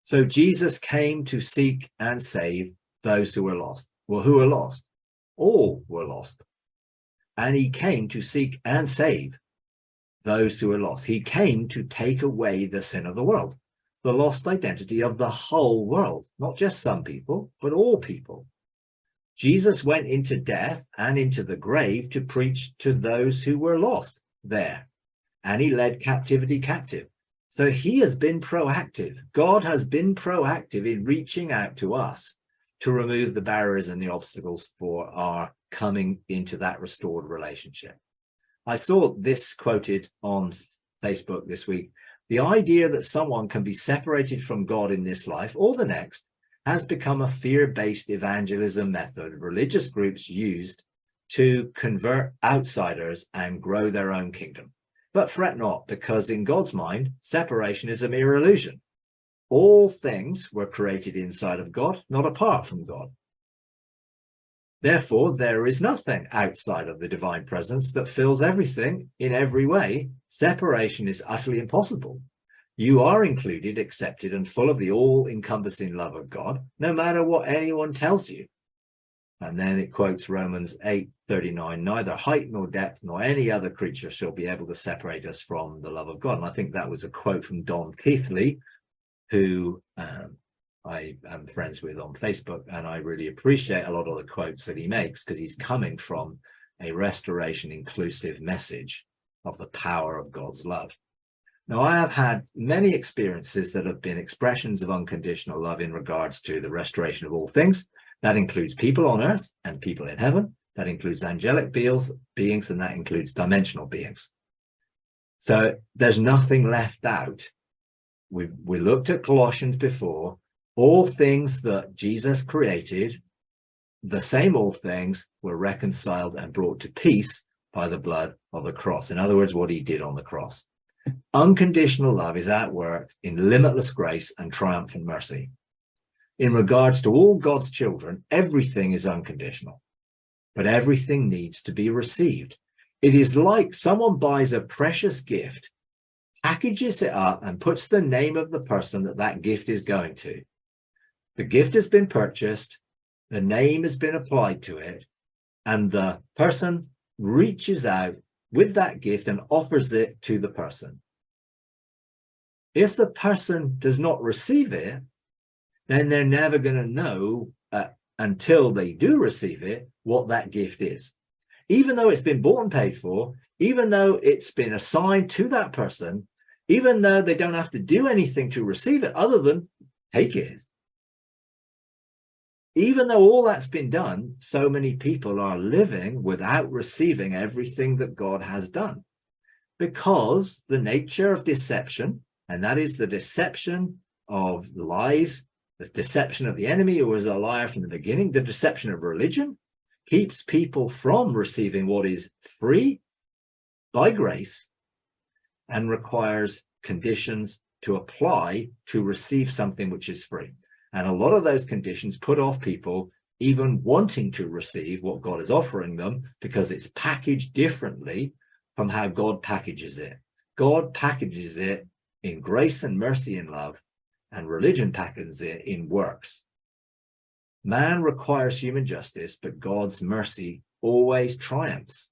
So Jesus came to seek and save those who were lost. Well, who are lost? All were lost. And he came to seek and save those who are lost. He came to take away the sin of the world, the lost identity of the whole world, not just some people, but all people. Jesus went into death and into the grave to preach to those who were lost there, and he led captivity captive. So he has been proactive. God has been proactive in reaching out to us to remove the barriers and the obstacles for our coming into that restored relationship. I saw this quoted on Facebook this week. The idea that someone can be separated from God in this life or the next has become a fear-based evangelism method religious groups used to convert outsiders and grow their own kingdom. But fret not, because in God's mind, separation is a mere illusion. All things were created inside of God, not apart from God. Therefore, there is nothing outside of the divine presence that fills everything in every way. Separation is utterly impossible. You are included, accepted, and full of the all-encompassing love of God, no matter what anyone tells you. And then it quotes Romans 8:39, neither height nor depth nor any other creature shall be able to separate us from the love of God. And I think that was a quote from Don Keathley, who I am friends with on Facebook, and I really appreciate a lot of the quotes that he makes because he's coming from a restoration inclusive message of the power of God's love. Now, I have had many experiences that have been expressions of unconditional love in regards to the restoration of all things. That includes people on earth and people in heaven. That includes angelic beings, and that includes dimensional beings. So there's nothing left out. We looked at Colossians before. All things that Jesus created, the same all things, were reconciled and brought to peace by the blood of the cross. In other words, what he did on the cross. Unconditional love is at work in limitless grace and triumphant mercy. In regards to all God's children, everything is unconditional, but everything needs to be received. It is like someone buys a precious gift, packages it up, and puts the name of the person that gift is going to. The gift has been purchased, the name has been applied to it, and the person reaches out with that gift and offers it to the person. If the person does not receive it, then they're never going to know until they do receive it what that gift is. Even though it's been bought and paid for, even though it's been assigned to that person, even though they don't have to do anything to receive it other than take it. Even though all that's been done, so many people are living without receiving everything that God has done, because the nature of deception, and that is the deception of lies, the deception of the enemy who was a liar from the beginning, the deception of religion, keeps people from receiving what is free by grace and requires conditions to apply to receive something which is free. And a lot of those conditions put off people even wanting to receive what God is offering them, because it's packaged differently from how God packages it. God packages it in grace and mercy and love, and religion packages it in works. Man requires human justice, but God's mercy always triumphs.